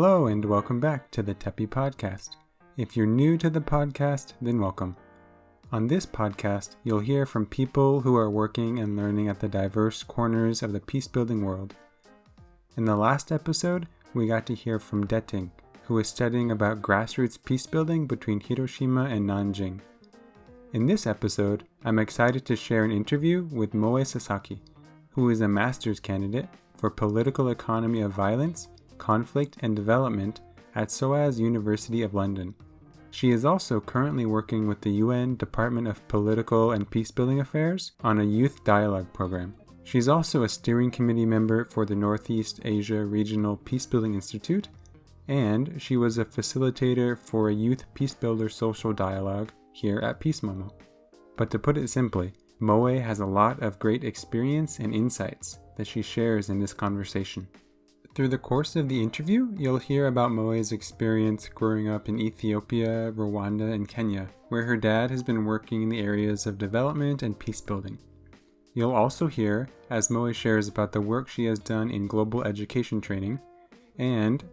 Hello and welcome back to the TEPI podcast. If you're new to the podcast, then welcome. On this podcast, you'll hear from people who are working and learning at the diverse corners of the peacebuilding world. In the last episode, we got to hear from Deting, who is studying about grassroots peacebuilding between Hiroshima and Nanjing. In this episode, I'm excited to share an interview with Moe Sasaki, who is a master's candidate for Political Economy of Violence, Conflict and Development at SOAS University of London. She is also currently working with the UN Department of Political and Peacebuilding Affairs on a youth dialogue program. She's also a steering committee member for the Northeast Asia Regional Peacebuilding Institute, and she was a facilitator for a youth peacebuilder social dialogue here at Peace MOMO. But to put it simply, Moe has a lot of great experience and insights that she shares in this conversation. Through the course of the interview, you'll hear about Moe's experience growing up in Ethiopia, Rwanda, and Kenya, where her dad has been working in the areas of development and peacebuilding. You'll also hear as Moe shares about the work she has done in global education training, and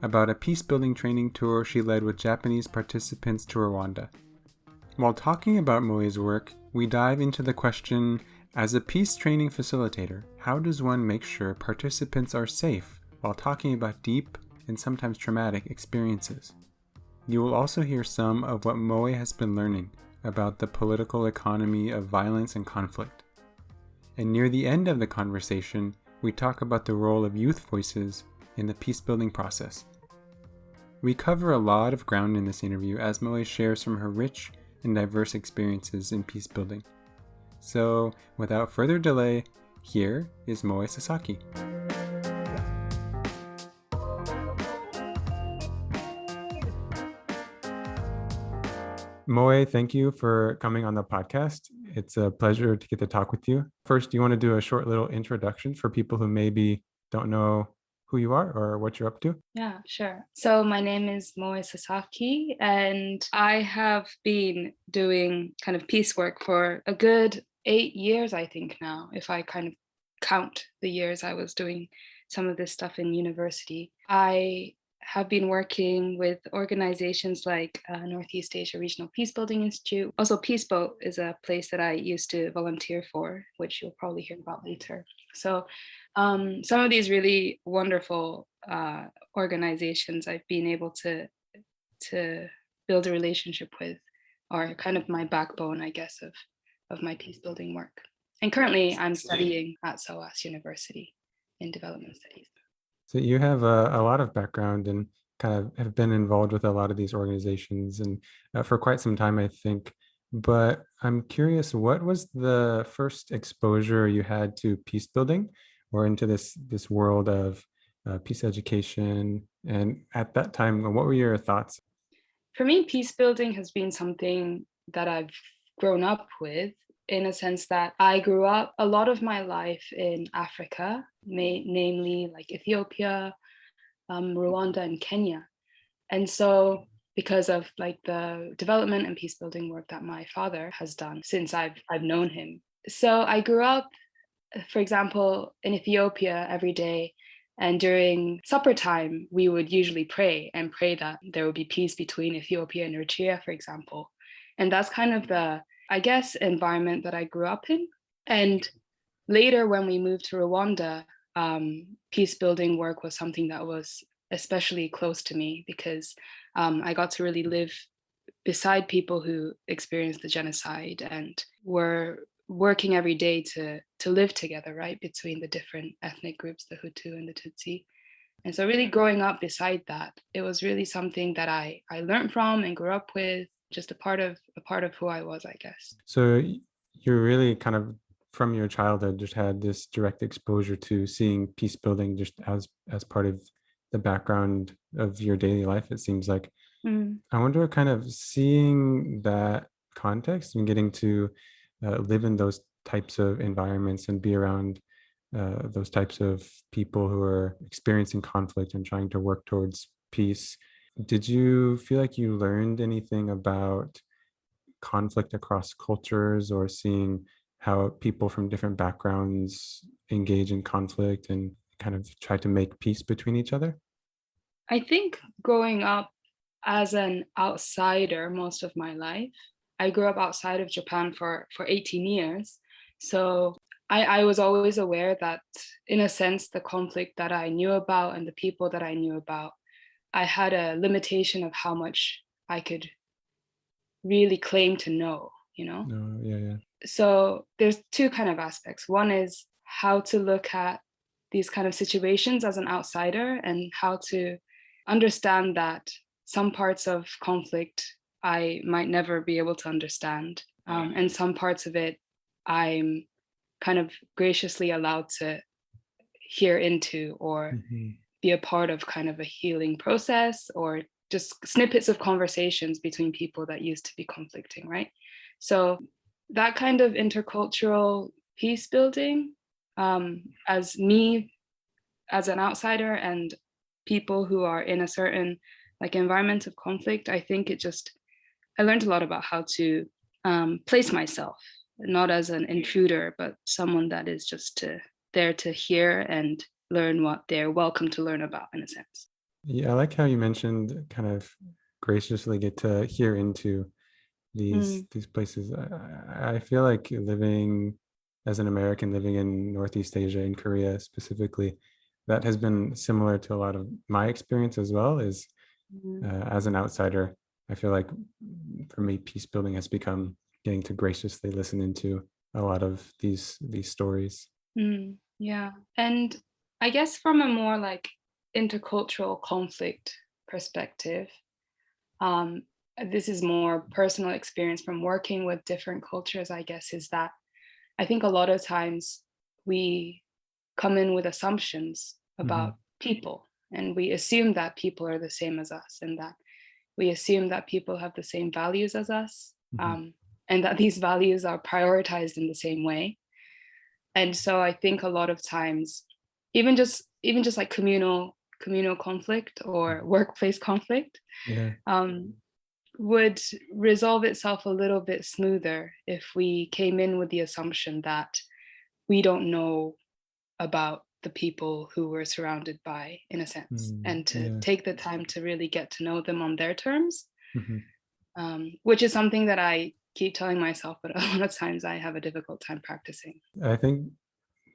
about a peacebuilding training tour she led with Japanese participants to Rwanda. While talking about Moe's work, we dive into the question, as a peace training facilitator, how does one make sure participants are safe while talking about deep and sometimes traumatic experiences? You will also hear some of what Moe has been learning about the political economy of violence and conflict. And near the end of the conversation, we talk about the role of youth voices in the peacebuilding process. We cover a lot of ground in this interview as Moe shares from her rich and diverse experiences in peacebuilding. So, without further delay, here is Moe Sasaki. Moe, thank you for coming on the podcast. It's a pleasure to get to talk with you. First, do you want to do a short little introduction for people who maybe don't know who you are or what you're up to? Yeah, sure. So my name is Moe Sasaki, and I have been doing kind of peace work for a good 8 years, I think now, if I kind of count the years I was doing some of this stuff in university. I have been working with organizations like Northeast Asia Regional Peacebuilding Institute. Also, Peaceboat is a place that I used to volunteer for, which you'll probably hear about later. So some of these really wonderful organizations I've been able to build a relationship with are kind of my backbone, I guess, of my peace building work. And currently I'm studying at SOAS University in development studies. So you have a lot of background and kind of have been involved with a lot of these organizations and for quite some time, I think. But I'm curious, what was the first exposure you had to peace building or into this world of peace education? And at that time, what were your thoughts? For me, peace building has been something that I've grown up with, in a sense that I grew up a lot of my life in Africa, namely like Ethiopia, Rwanda, and Kenya. And so because of like the development and peace building work that my father has done since I've known him. So I grew up, for example, in Ethiopia every day. And during supper time, we would usually pray that there would be peace between Ethiopia and Eritrea, for example. And that's kind of the, I guess, environment that I grew up in. And later, when we moved to Rwanda, peace building work was something that was especially close to me because I got to really live beside people who experienced the genocide and were working every day to live together, right, between the different ethnic groups, the Hutu and the Tutsi. And so really growing up beside that, it was really something that I learned from and grew up with, just a part of who I was, I guess. So you're really kind of from your childhood just had this direct exposure to seeing peace building just as part of the background of your daily life, it seems like. I wonder, kind of seeing that context and getting to live in those types of environments and be around those types of people who are experiencing conflict and trying to work towards peace. Did you feel like you learned anything about conflict across cultures or seeing how people from different backgrounds engage in conflict and kind of try to make peace between each other? I think growing up as an outsider most of my life, I grew up outside of Japan for 18 years. So I was always aware that, in a sense, the conflict that I knew about and the people that I knew about, I had a limitation of how much I could really claim to know, you know? No, yeah, yeah. So there's two kind of aspects. One is how to look at these kind of situations as an outsider and how to understand that some parts of conflict I might never be able to understand. And some parts of it I'm kind of graciously allowed to hear into or Hmm. be a part of kind of a healing process or just snippets of conversations between people that used to be conflicting, right? So that kind of intercultural peace building, as me as an outsider and people who are in a certain like environment of conflict, I think I learned a lot about how to place myself not as an intruder but someone that is there to hear and learn what they're welcome to learn about, in a sense. Yeah, I like how you mentioned kind of graciously get to hear into Mm, these places. I feel like living as an American living in Northeast Asia, in Korea specifically, that has been similar to a lot of my experience as well. Is mm, as an outsider, I feel like for me, peace building has become getting to graciously listen into a lot of these stories. yeah. And I guess from a more like intercultural conflict perspective, um, this is more personal experience from working with different cultures, I guess, is that I think a lot of times we come in with assumptions Hmm. about people, and we assume that people are the same as us, and that we assume that people have the same values as us, Hmm. and that these values are prioritized in the same way. And so I think a lot of times, even just like communal conflict or workplace conflict, Yeah. um, would resolve itself a little bit smoother if we came in with the assumption that we don't know about the people who we're surrounded by, in a sense, Mm, and to yeah. take the time to really get to know them on their terms, Hmm. which is something that I keep telling myself, but a lot of times I have a difficult time practicing. I think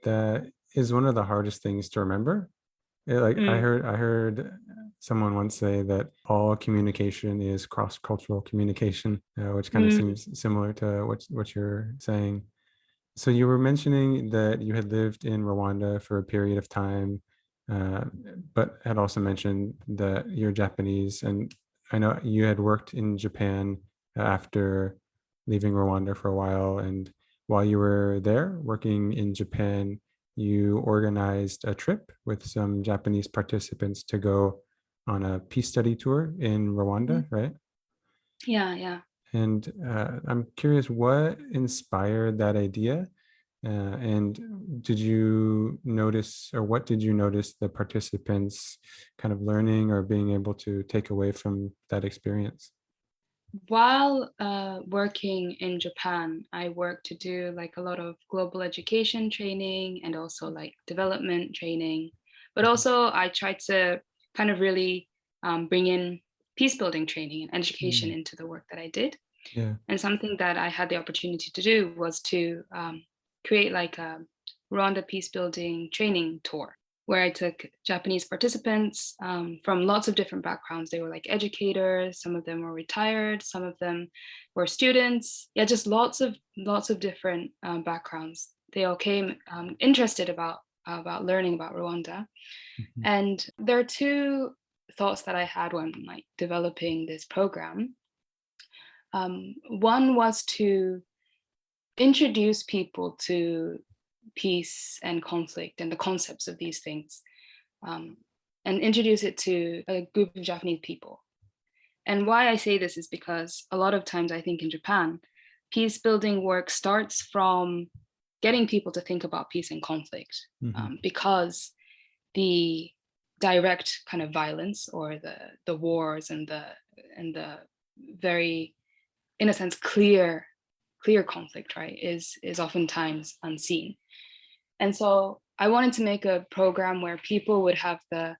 that is one of the hardest things to remember. Like Mm, I heard someone once say that all communication is cross-cultural communication, which kind of mm, seems similar to what you're saying. So you were mentioning that you had lived in Rwanda for a period of time, uh, but had also mentioned that you're Japanese, and I know you had worked in Japan after leaving Rwanda for a while. And while you were there working in Japan, you organized a trip with some Japanese participants to go on a peace study tour in mm. Rwanda, right? Yeah, yeah. And I'm curious what inspired that idea. And did you notice, or what did you notice the participants kind of learning or being able to take away from that experience? While working in Japan, I worked to do like a lot of global education training and also like development training. But Mhm. also, I tried to kind of really bring in peace building training and education Mm, into the work that I did. yeah. And something that I had the opportunity to do was to create like a Rwanda peace building training tour where I took Japanese participants from lots of different backgrounds. They were like educators, some of them were retired, some of them were students. Yeah, just lots of different backgrounds. They all came interested about learning about Rwanda. Mhm. And there are two thoughts that I had when like developing this program. One was to introduce people to peace and conflict and the concepts of these things, um, and introduce it to a group of Japanese people. And why I say this is because a lot of times I think in Japan, peace building work starts from getting people to think about peace and conflict, Mhm. because the direct kind of violence or the wars and the very, in a sense, clear conflict, right, is oftentimes unseen. And so I wanted to make a program where people would have the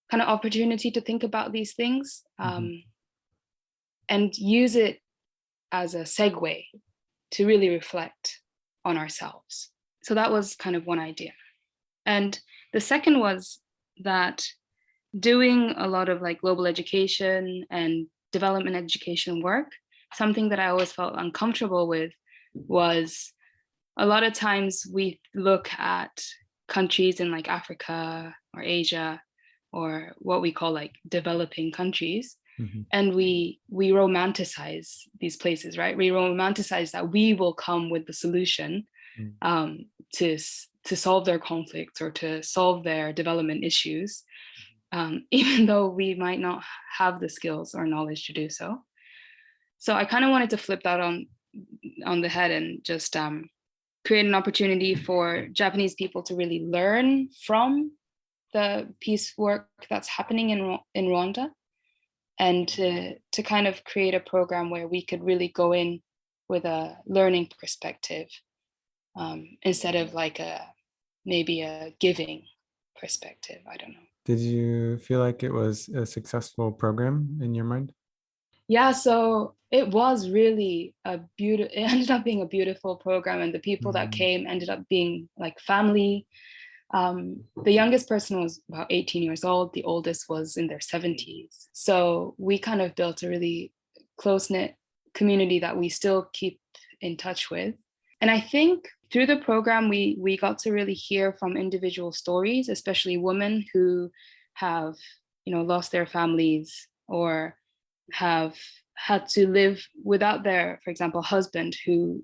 kind of opportunity to think about these things, and use it as a segue to really reflect on ourselves. So that was kind of one idea. And the second was that doing a lot of like global education and development education work, something that I always felt uncomfortable with was a lot of times we look at countries in like Africa or Asia or what we call like developing countries, and we romanticize these places, right? We romanticize that we will come with the solution to solve their conflicts or to solve their development issues, even though we might not have the skills or knowledge to do so. So I kind of wanted to flip that on the head and just create an opportunity for Japanese people to really learn from the peace work that's happening in Rwanda, and to kind of create a program where we could really go in with a learning perspective, instead of like maybe a giving perspective. I don't know. Did you feel like it was a successful program in your mind? Yeah, so it was really it ended up being a beautiful program, and the people that came ended up being like family. The youngest person was about 18 years old. The oldest was in their 70s. So we kind of built a really close-knit community that we still keep in touch with. And I think through the program, we got to really hear from individual stories, especially women who have, lost their families or have had to live without their, for example, husband who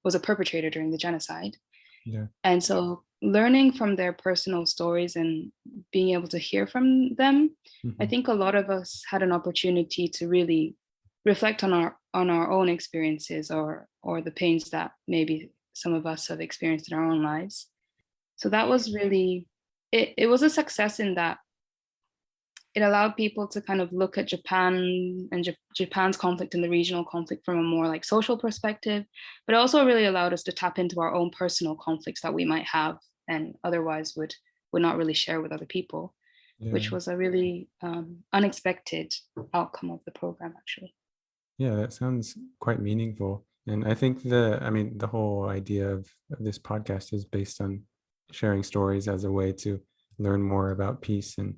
was a perpetrator during the genocide. Yeah. And so learning from their personal stories and being able to hear from them, I think a lot of us had an opportunity to really reflect on our own experiences or the pains that maybe some of us have experienced in our own lives. So that was really, it was a success in that it allowed people to kind of look at Japan and Japan's conflict and the regional conflict from a more like social perspective, but it also really allowed us to tap into our own personal conflicts that we might have and otherwise would not really share with other people, which was a really unexpected outcome of the program, actually. Yeah, that sounds quite meaningful. And I think the whole idea of this podcast is based on sharing stories as a way to learn more about peace, and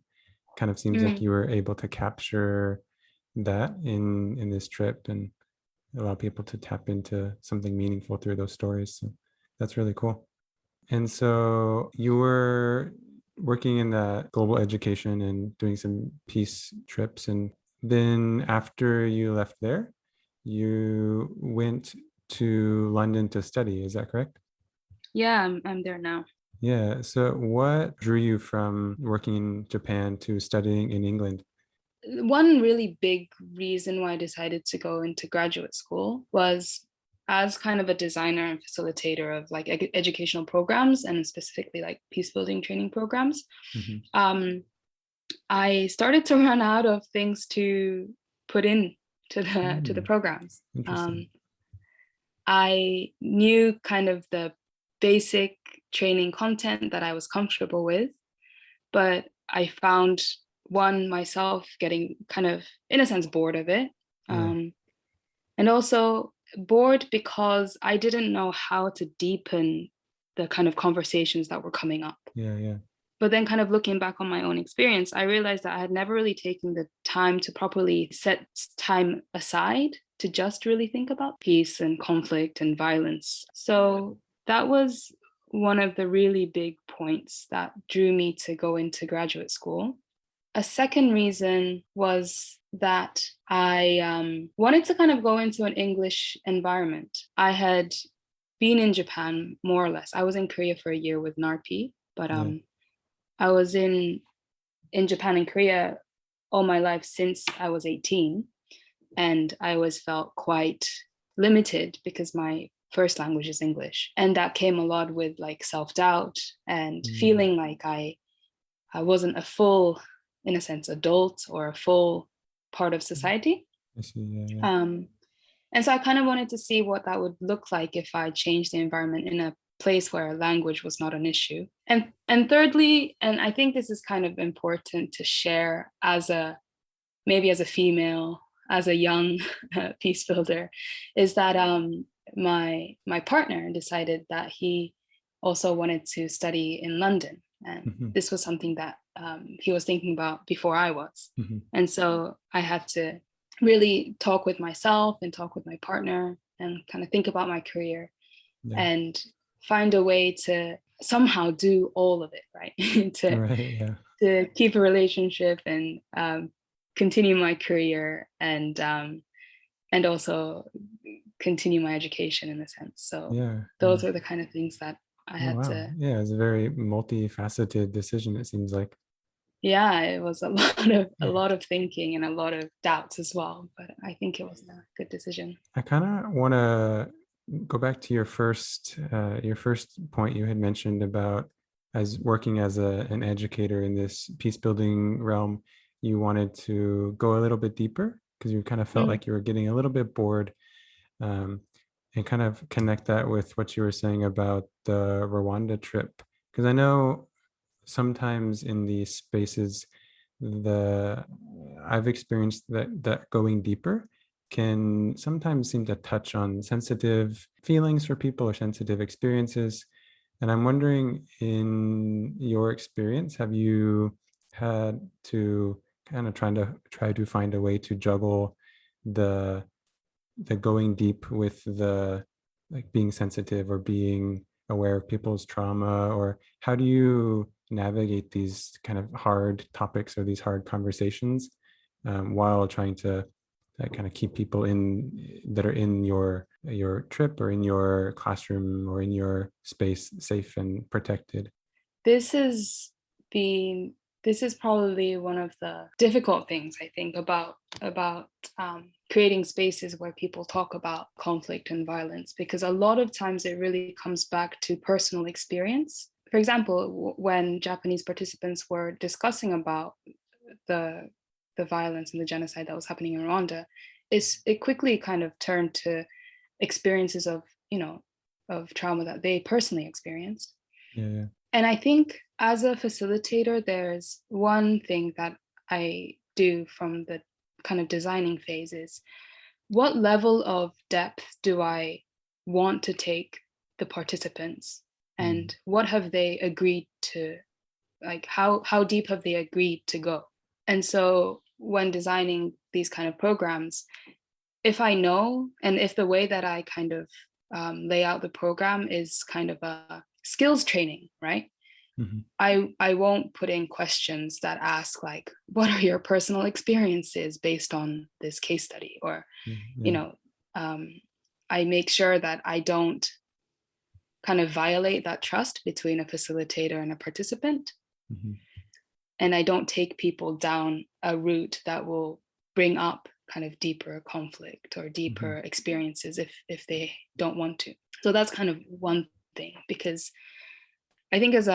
kind of seems like you were able to capture that in this trip and allow people to tap into something meaningful through those stories. So that's really cool. And so you were working in that global education and doing some peace trips. And then after you left there, you went to London to study. Is that correct? Yeah, I'm there now. Yeah. So what drew you from working in Japan to studying in England? One really big reason why I decided to go into graduate school was as kind of a designer and facilitator of like educational programs and specifically like peace building training programs. I started to run out of things to put in to the programs. I knew kind of the basic training content that I was comfortable with, but I found myself getting kind of, in a sense, bored of it. And also bored because I didn't know how to deepen the kind of conversations that were coming up. But then kind of looking back on my own experience, I realized that I had never really taken the time to properly set time aside to just really think about peace and conflict and violence. So that was one of the really big points that drew me to go into graduate school. A second reason was that I wanted to kind of go into an English environment. I had been in Japan more or less. I was in Korea for a year with NARPI, but I was in Japan and Korea all my life since I was 18. And I always felt quite limited because my first language is English. And that came a lot with like self-doubt and feeling like I wasn't a full, in a sense, adult or a full part of society. I see, And so I kind of wanted to see what that would look like if I changed the environment place where language was not an issue. And thirdly, and I think this is kind of important to share as a, maybe as a female, as a young peace builder, is that my partner decided that he also wanted to study in London. And this was something that he was thinking about before I was. And so I had to really talk with myself and talk with my partner and kind of think about my career and find a way to somehow do all of it, right? To keep a relationship and continue my career and also continue my education in a sense. So those are the kind of things that I had to. Yeah, it's a very multifaceted decision, it seems like. Yeah, it was a lot of thinking and a lot of doubts as well, but I think it was a good decision. I kind of want to go back to your first point you had mentioned about as working as an educator in this peace building realm. You wanted to go a little bit deeper because you kind of felt like you were getting a little bit bored, and kind of connect that with what you were saying about the Rwanda trip. Because I know sometimes in these spaces, I've experienced that going deeper can sometimes seem to touch on sensitive feelings for people or sensitive experiences. And I'm wondering, in your experience, have you had to kind of try to find a way to juggle the going deep with the like being sensitive or being aware of people's trauma, or how do you navigate these kind of hard topics or these hard conversations while trying to kind of keep people in that are in your trip or in your classroom or in your space safe and protected? This is probably one of the difficult things I think about creating spaces where people talk about conflict and violence, because a lot of times it really comes back to personal experience. For example, when Japanese participants were discussing about the violence and the genocide that was happening in Rwanda, it quickly kind of turned to experiences of of trauma that they personally experienced. Yeah. And I think as a facilitator, there's one thing that I do from the kind of designing phase is, what level of depth do I want to take the participants, and what have they agreed to, like how deep have they agreed to go? And so when designing these kind of programs, if I know, and if the way that I kind of lay out the program is kind of a skills training, right? I won't put in questions that ask like, what are your personal experiences based on this case study? Or, I make sure that I don't kind of violate that trust between a facilitator and a participant. And I don't take people down a route that will bring up kind of deeper conflict or deeper experiences if they don't want to. So that's kind of one thing, because I think as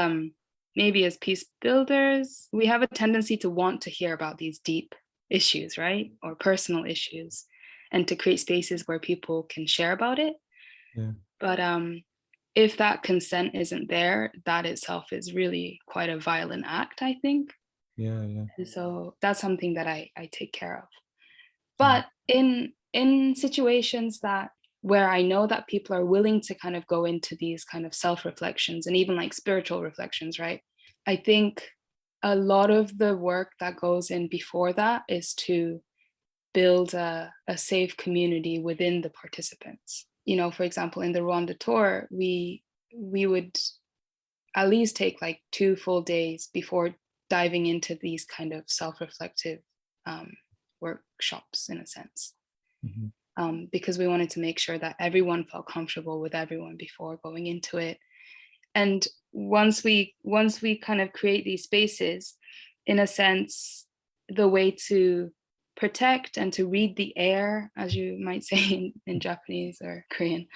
maybe as peace builders, we have a tendency to want to hear about these deep issues, right? Or personal issues, and to create spaces where people can share about it. But if that consent isn't there, that itself is really quite a violent act, I think. And so that's something that I take care of. But in situations where I know that people are willing to kind of go into these kind of self-reflections and even like spiritual reflections, right? I think a lot of the work that goes in before that is to build a safe community within the participants. For example, in the Rwanda tour, we would at least take like 2 full days before diving into these kind of self-reflective workshops, in a sense. Because we wanted to make sure that everyone felt comfortable with everyone before going into it. And once we kind of create these spaces, in a sense, the way to protect and to read the air, as you might say in Japanese or Korean,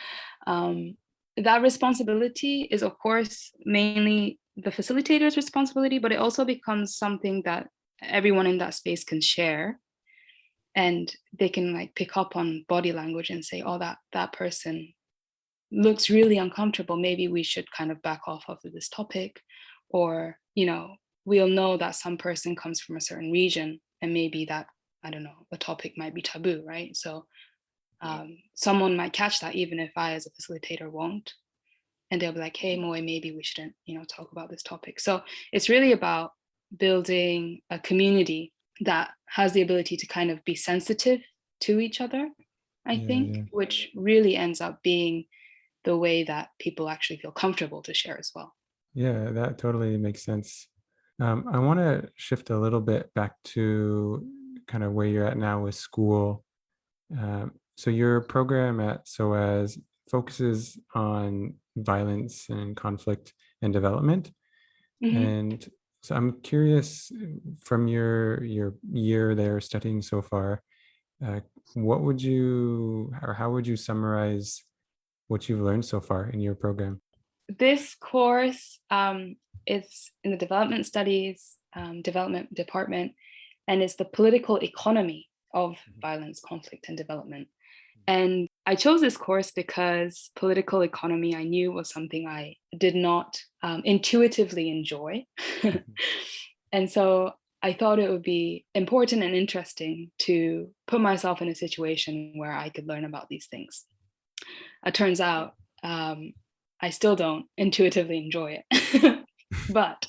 that responsibility is, of course, mainly the facilitator's responsibility, but it also becomes something that everyone in that space can share. And they can like pick up on body language and say, oh, that person looks really uncomfortable, maybe we should kind of back off of this topic. Or, we'll know that some person comes from a certain region, and maybe that, I don't know, the topic might be taboo, right? So someone might catch that, even if I as a facilitator won't, and they'll be like, hey Moe, maybe we shouldn't talk about this topic. So it's really about building a community that has the ability to kind of be sensitive to each other, I think, which really ends up being the way that people actually feel comfortable to share as well. Yeah, that totally makes sense. I want to shift a little bit back to kind of where you're at now with school. So your program at SOAS focuses on violence and conflict and development. Mm-hmm. And so I'm curious, from your year there studying so far, what would you, or how would you summarize what you've learned so far in your program? This course is in the development studies development department, and it's the political economy of violence, conflict, and development. And I chose this course because political economy I knew was something I did not intuitively enjoy. And so I thought it would be important and interesting to put myself in a situation where I could learn about these things. It turns out I still don't intuitively enjoy it. But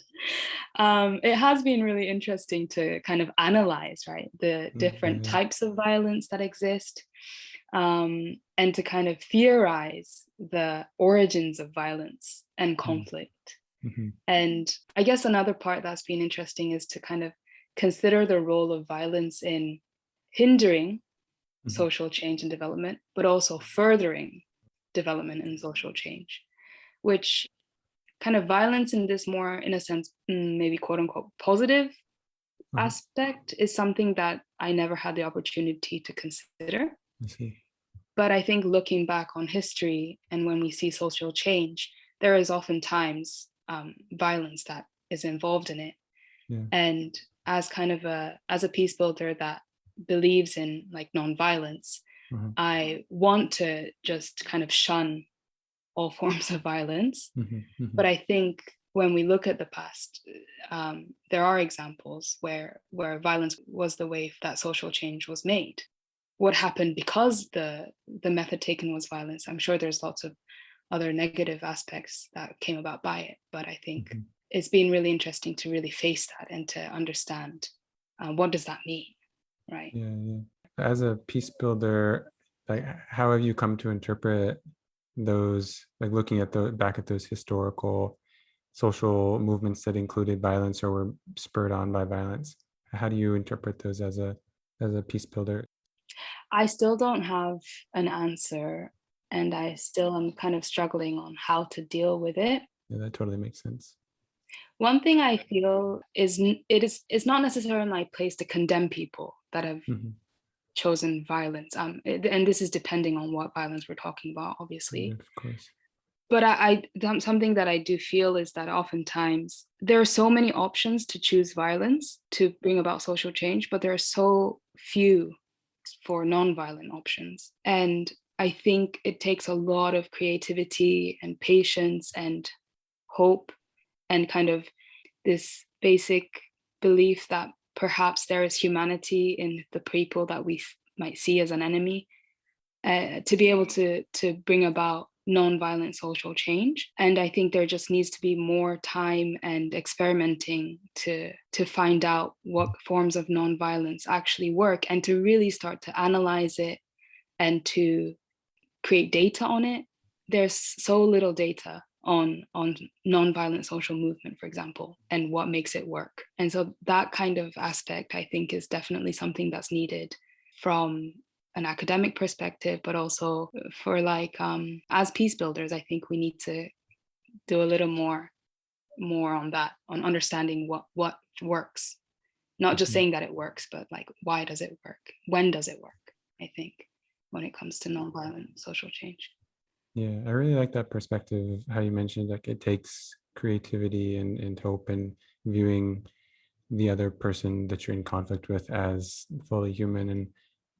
it has been really interesting to kind of analyze, right, the different types of violence that exist, and to kind of theorize the origins of violence and conflict. And I guess another part that's been interesting is to kind of consider the role of violence in hindering social change and development, but also furthering development and social change, which kind of violence in this more, in a sense, maybe quote unquote positive aspect is something that I never had the opportunity to consider. I see. But I think looking back on history, and when we see social change, there is oftentimes violence that is involved in it. Yeah. And as kind of as a peace builder that believes in like nonviolence, I want to just kind of shun all forms of violence. But I think when we look at the past, there are examples where violence was the way that social change was made. What happened because the method taken was violence? I'm sure there's lots of other negative aspects that came about by it, but I think it's been really interesting to really face that and to understand what does that mean, right? Yeah. As a peace builder, like, how have you come to interpret those, like looking at back at those historical social movements that included violence or were spurred on by violence? How do you interpret those as a peace builder? I still don't have an answer, and I still am kind of struggling on how to deal with it. Yeah, that totally makes sense. One thing I feel is it's not necessarily my place to condemn people that have chosen violence. And this is depending on what violence we're talking about, obviously. Yeah, of course. But something that I do feel is that oftentimes there are so many options to choose violence to bring about social change, but there are so few for nonviolent options. And I think it takes a lot of creativity and patience and hope, and kind of this basic belief that perhaps there is humanity in the people that we might see as an enemy, to be able to bring about non-violent social change. And I think there just needs to be more time and experimenting to find out what forms of non-violence actually work, and to really start to analyze it and to create data on it. There's so little data on non-violent social movement, for example, and what makes it work. And so that kind of aspect, I think, is definitely something that's needed from an academic perspective, but also for like as peace builders, I think we need to do a little more on that, on understanding what works, not just saying that it works, but like, why does it work, when does it work, I think, when it comes to nonviolent social change. Yeah, I really like that perspective, how you mentioned like it takes creativity and hope, and viewing the other person that you're in conflict with as fully human, and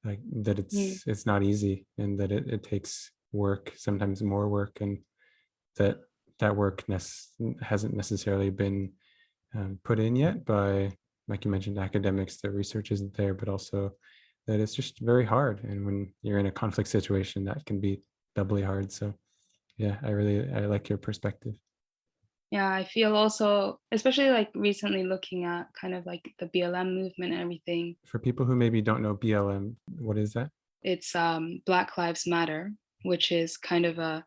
like that it's not easy, and that it takes work, sometimes more work, and that work hasn't necessarily been put in yet by, like you mentioned, academics. The research isn't there, but also that it's just very hard. And when you're in a conflict situation, that can be doubly hard. So yeah, I like your perspective. Yeah, I feel also, especially like recently looking at kind of like the BLM movement and everything, For people who maybe don't know BLM, what is that? it's Black Lives Matter, which is kind of a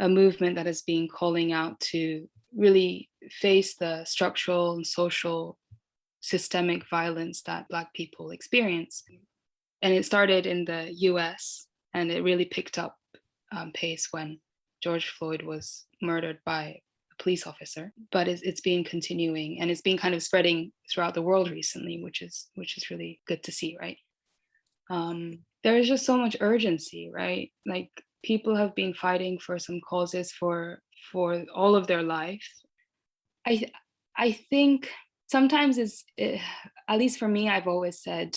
movement that is being calling out to really face the structural and social systemic violence that Black people experience. And it started in the US and it really picked up pace when George Floyd was murdered by a police officer. But it's been continuing and it's been kind of spreading throughout the world recently, which is really good to see, right? There is just so much urgency, right? Like people have been fighting for some causes for all of their life. I I think sometimes at least for me, I've always said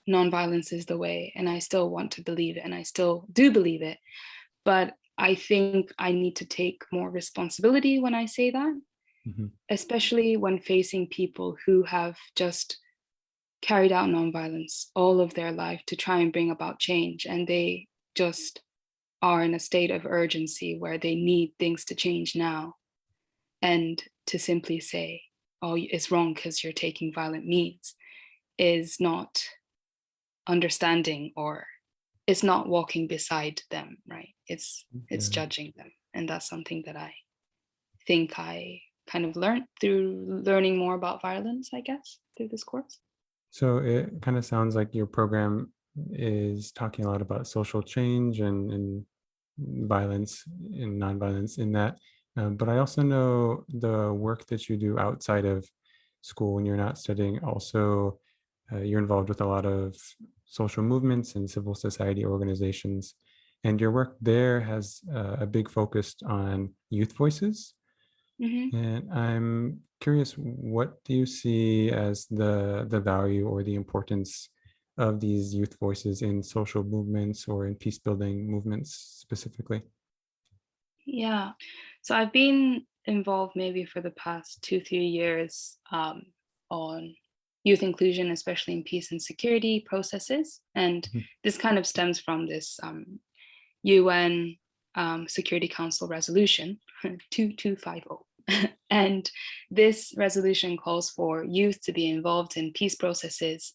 nonviolence is the way, and I still want to believe it, and I still do believe it. But I think I need to take more responsibility when I say that, Mm-hmm. especially when facing people who have just carried out nonviolence all of their life to try and bring about change, and they just are in a state of urgency where they need things to change now. And to simply say, oh, it's wrong because you're taking violent means is not understanding, or it's not walking beside them, right? It's Yeah. judging them. And that's something that I think I kind of learned through learning more about violence, I guess, through this course. So it kind of sounds like your program is talking a lot about social change and violence and nonviolence in that. But I also know the work that you do outside of school when you're not studying. Also, you're involved with a lot of social movements and civil society organizations. And your work there has a big focus on youth voices. Hmm. And I'm curious, what do you see as the value or the importance of these youth voices in social movements or in peace building movements specifically? Yeah. So I've been involved maybe for the past 2, 3 years on youth inclusion, especially in peace and security processes. And Mhm. this kind of stems from this UN Security Council resolution 2250. And this resolution calls for youth to be involved in peace processes.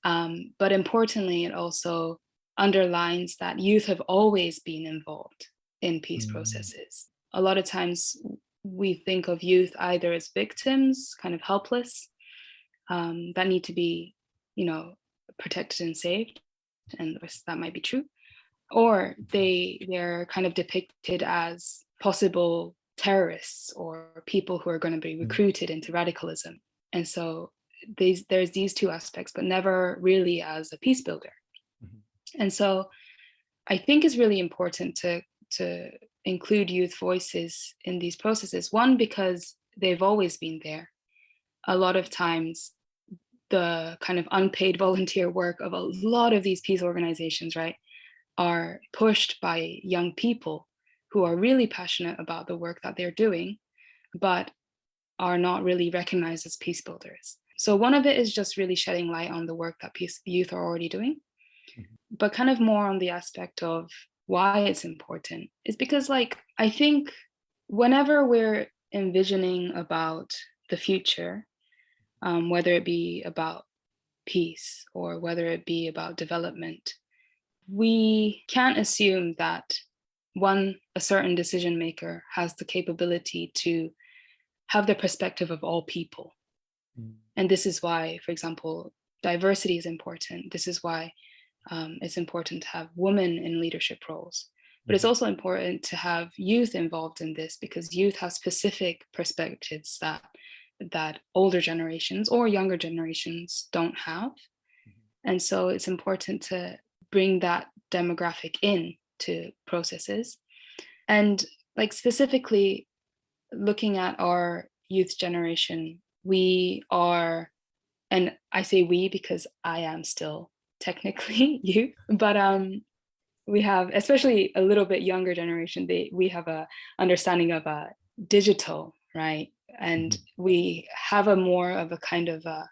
But importantly, it also underlines that youth have always been involved in peace Mm, processes. A lot of times we think of youth either as victims, kind of helpless, that need to be, you know, protected and saved, and that might be true, or they're kind of depicted as possible terrorists or people who are going to be mm, recruited into radicalism. And so there's these two aspects, but never really as a peace builder. mhm, And so I think it's really important to include youth voices in these processes. One, because they've always been there. A lot of times the kind of unpaid volunteer work of a lot of these peace organizations, right, are pushed by young people who are really passionate about the work that they're doing, but are not really recognized as peace builders. So one of it is just really shedding light on the work that peace youth are already doing, mhm, but kind of more on the aspect of why it's important is because, like, I think whenever we're envisioning about the future, whether it be about peace or whether it be about development, we can't assume that a certain decision maker has the capability to have the perspective of all people. mm, And this is why, for example, diversity is important. This is why it's important to have women in leadership roles. But it's mhm, also important to have youth involved in this because youth has specific perspectives that older generations or younger generations don't have. And so it's important to bring that demographic in to processes. And like specifically looking at our youth generation, we are, and I say we because I am still technically youth, but we have, especially a little bit younger generation, we have a understanding of a digital, right? And we have a more of a kind of a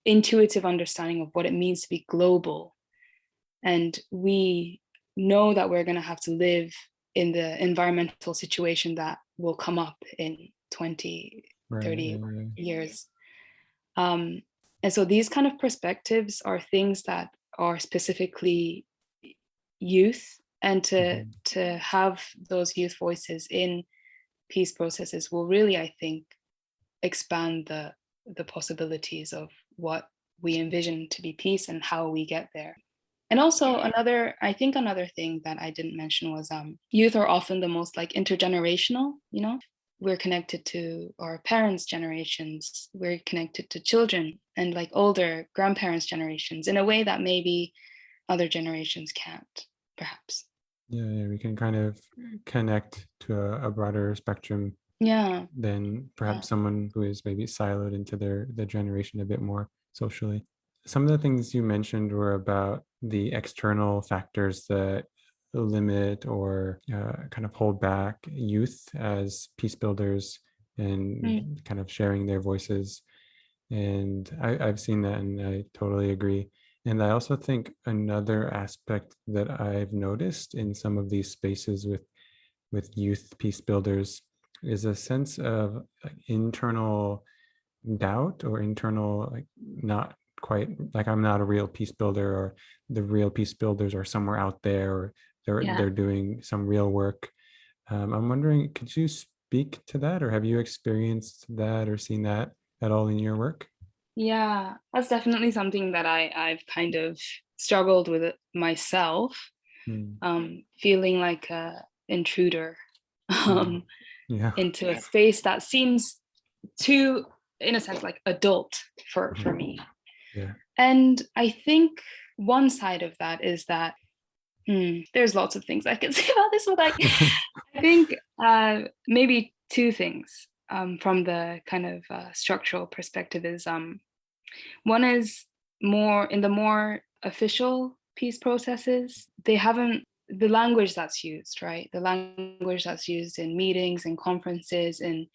intuitive understanding of what it means to be global. And we know that we're going to have to live in the environmental situation that will come up in 20, 30 years. And so these kind of perspectives are things that are specifically youth, and to have those youth voices in peace processes will really, I think, expand the possibilities of what we envision to be peace and how we get there. And also another thing that I didn't mention was youth are often the most like intergenerational, you know. We're connected to our parents' generations, we're connected to children and like older grandparents' generations in a way that maybe other generations can't, perhaps. Yeah, we can kind of connect to a broader spectrum than perhaps someone who is maybe siloed into their generation a bit more socially. Some of the things you mentioned were about the external factors that limit or kind of hold back youth as peace builders and kind of sharing their voices. And I've seen that, and I totally agree. And I also think another aspect that I've noticed in some of these spaces with youth peace builders is a sense of internal doubt or internal, like, not quite, like I'm not a real peace builder, or the real peace builders are somewhere out there, or they're doing some real work. I'm wondering, could you speak to that, or have you experienced that or seen that at all in your work? Yeah, that's definitely something that I've kind of struggled with it myself, feeling like a intruder into a space that seems too, in a sense, like adult for me. And I think one side of that is that there's lots of things I can say about this, but I think maybe two things from the kind of structural perspective is one is more in the more official peace processes, they haven't, the language that's used, right? The language that's used in meetings and conferences and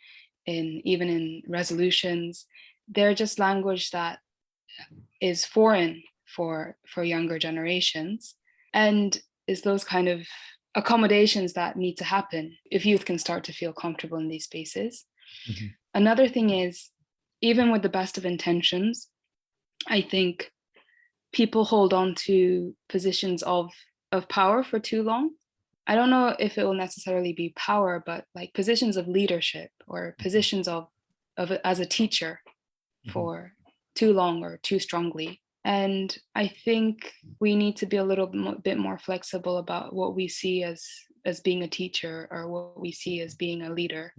in even in resolutions, they're just language that is foreign for younger generations, and is those kind of accommodations that need to happen if youth can start to feel comfortable in these spaces. Another thing is, even with the best of intentions, I think people hold on to positions of power for too long. I don't know if it will necessarily be power, but like positions of leadership or positions of as a teacher for too long or too strongly. And I think we need to be a little bit more flexible about what we see as being a teacher or what we see as being a leader.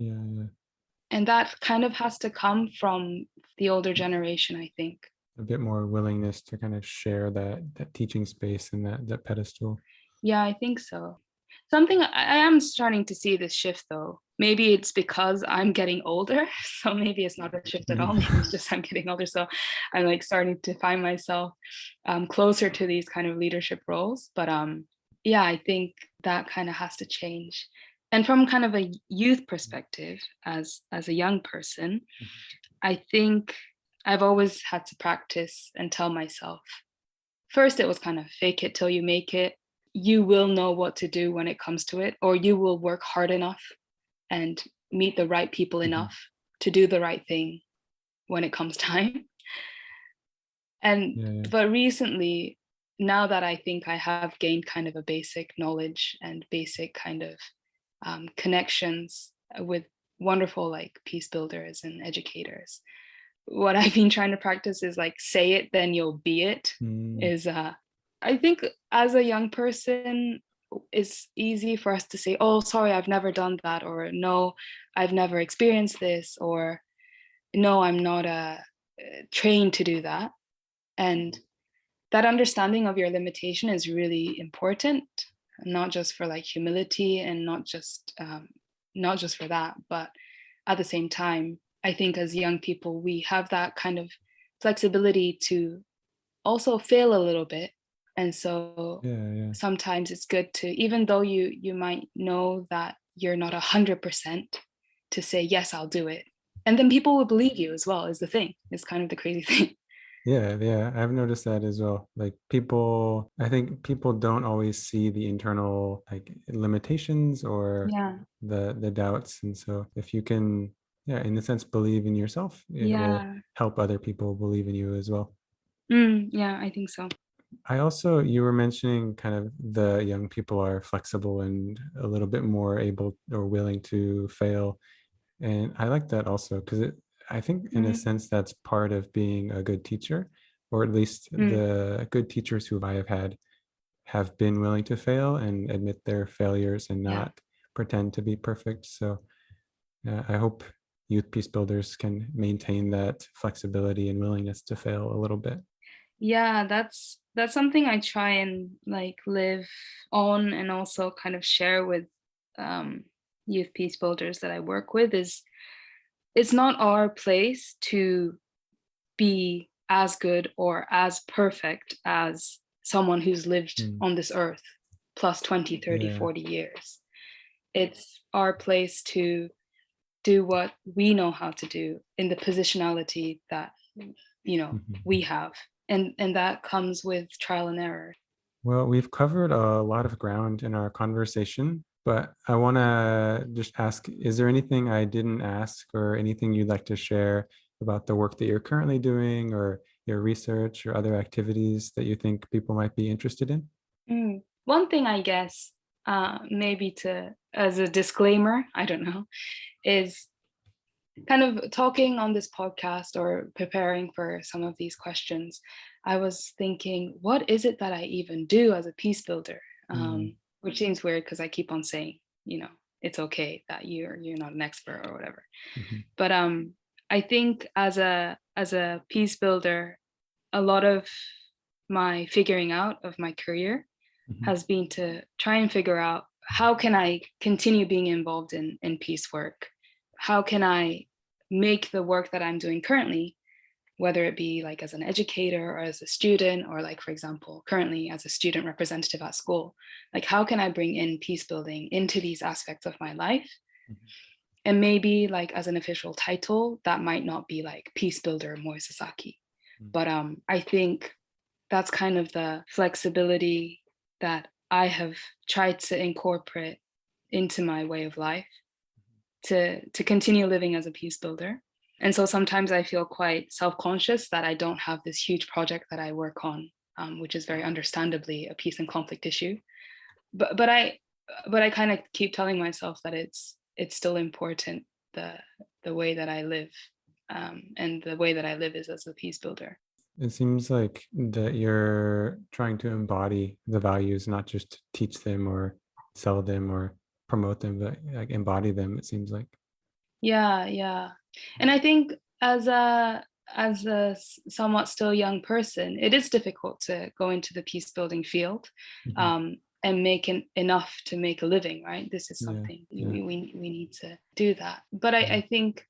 And that kind of has to come from the older generation, I think. A bit more willingness to kind of share that teaching space and that pedestal. Yeah, I think so. Something I am starting to see this shift though. Maybe it's because I'm getting older, so maybe it's not a shift at all. Maybe it's just I'm getting older, so I'm like starting to find myself closer to these kind of leadership roles. But yeah, I think that kind of has to change. And from kind of a youth perspective, as a young person, I think I've always had to practice and tell myself. First, it was kind of fake it till you make it. You will know what to do when it comes to it, or you will work hard enough and meet the right people enough to do the right thing when it comes time. And but recently, now that I think I have gained kind of a basic knowledge and basic kind of connections with wonderful like peace builders and educators, what I've been trying to practice is like, say it, then you'll be it. Is I think as a young person, it's easy for us to say, oh, sorry, I've never done that, or no, I've never experienced this, or no, I'm not trained to do that. And that understanding of your limitation is really important, not just for like humility and not just for that, but at the same time, I think as young people, we have that kind of flexibility to also fail a little bit And so Yeah. sometimes it's good to, even though you might know that you're not 100%, to say, yes, I'll do it. And then people will believe you as well, is the thing. It's kind of the crazy thing. Yeah. I've noticed that as well. Like people, I think people don't always see the internal like limitations or Yeah. the doubts. And so if you can, yeah, in a sense, believe in yourself, it will Yeah. help other people believe in you as well. Yeah, I think so. I also, you were mentioning kind of the young people are flexible and a little bit more able or willing to fail. And I like that also because I think in a Mm, sense that's part of being a good teacher, or at least mm, the good teachers who I have had have been willing to fail and admit their failures and yeah. not pretend to be perfect. So I hope youth peace builders can maintain that flexibility and willingness to fail a little bit. Yeah, that's something I try and like live on, and also kind of share with um, youth peace builders that I work with, is it's not our place to be as good or as perfect as someone who's lived Mm, on this earth plus 20, 30, yeah. 40 years. It's our place to do what we know how to do in the positionality that Mhm. we have, and that comes with trial and error. Well, we've covered a lot of ground in our conversation, but I want to just ask, is there anything I didn't ask or anything you'd like to share about the work that you're currently doing or your research or other activities that you think people might be interested in? One thing, I guess, maybe to as a disclaimer, I don't know, is kind of talking on this podcast or preparing for some of these questions. I was thinking, what is it that I even do as a peace builder? Mm, Which seems weird because I keep on saying, it's okay that you're not an expert or whatever. mhm, But I think as a peace builder, a lot of my figuring out of my career mhm, has been to try and figure out, how can I continue being involved in peace work? How can I make the work that I'm doing currently, whether it be like as an educator or as a student, or like, for example, currently as a student representative at school, like how can I bring in peace building into these aspects of my life? mhm, And maybe like as an official title, that might not be like peace builder Moe Sasaki. mm, But I think that's kind of the flexibility that I have tried to incorporate into my way of life, to continue living as a peace builder. And so sometimes I feel quite self-conscious that I don't have this huge project that I work on, which is very understandably a peace and conflict issue. But I kind of keep telling myself that it's still important, the the way that I live, and the way that I live is as a peace builder. It seems like that you're trying to embody the values, not just teach them or sell them or promote them, but like embody them, it seems like. Yeah, yeah. And I think as a somewhat still young person, it is difficult to go into the peace building field, Mhm. and make enough to make a living, right? This is Yeah, something yeah. we need to do that. But I Mhm. think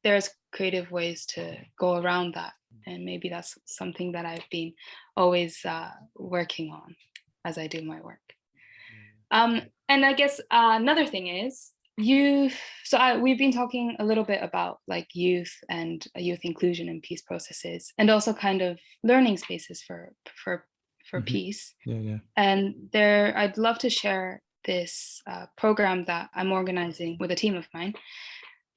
there's creative ways to go around that, and maybe that's something that I've been always working on as I do my work. And I guess another thing is youth. We've been talking a little bit about like youth and youth inclusion in peace processes, and also kind of learning spaces for Mhm. peace. Yeah. And there, I'd love to share this program that I'm organizing with a team of mine.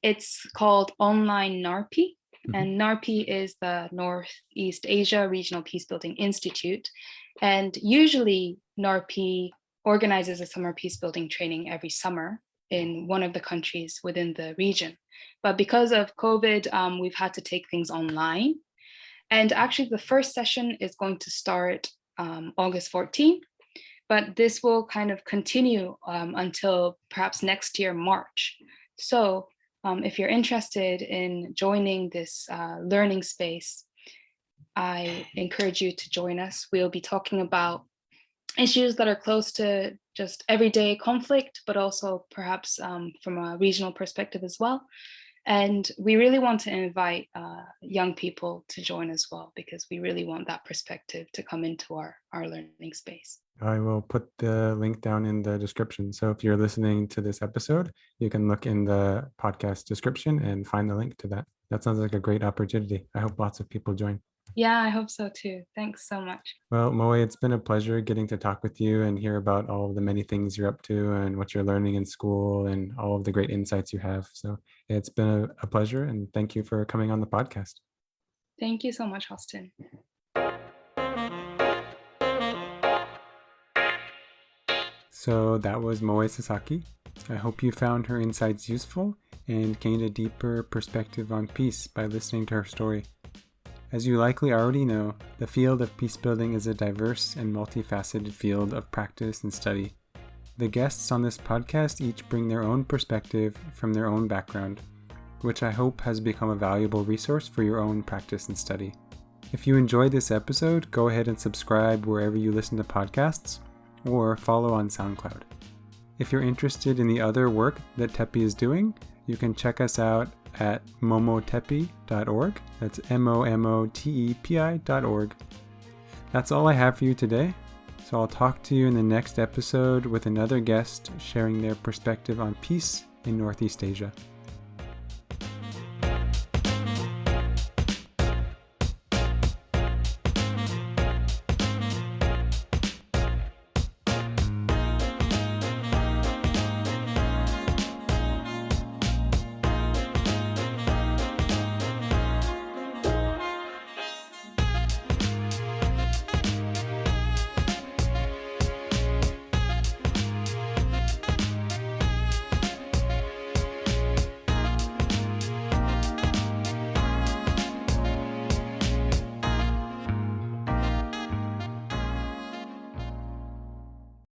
It's called Online NARPI, Mhm. and NARPI is the Northeast Asia Regional Peacebuilding Institute. And usually, NARPI organizes a summer peacebuilding training every summer in one of the countries within the region. But because of COVID, we've had to take things online. And actually, the first session is going to start August 14th, but this will kind of continue until perhaps next year, March. So if you're interested in joining this learning space, I encourage you to join us. We'll be talking about issues that are close to just everyday conflict, but also perhaps from a regional perspective as well. And we really want to invite young people to join as well, because we really want that perspective to come into our learning space. I will put the link down in the description. So if you're listening to this episode, you can look in the podcast description and find the link to that. That sounds like a great opportunity. I hope lots of people join. Yeah, I hope so too. Thanks so much. Well, Moe, it's been a pleasure getting to talk with you and hear about all of the many things you're up to and what you're learning in school and all of the great insights you have. So it's been a pleasure, and thank you for coming on the podcast. Thank you so much, Austin. So that was Moe Sasaki. I hope you found her insights useful and gained a deeper perspective on peace by listening to her story. As you likely already know, the field of peacebuilding is a diverse and multifaceted field of practice and study. The guests on this podcast each bring their own perspective from their own background, which I hope has become a valuable resource for your own practice and study. If you enjoyed this episode, go ahead and subscribe wherever you listen to podcasts, or follow on SoundCloud. If you're interested in the other work that TEPI is doing, you can check us out at momotepi.org. That's momotepi.org. That's all I have for you today. So I'll talk to you in the next episode with another guest sharing their perspective on peace in Northeast Asia.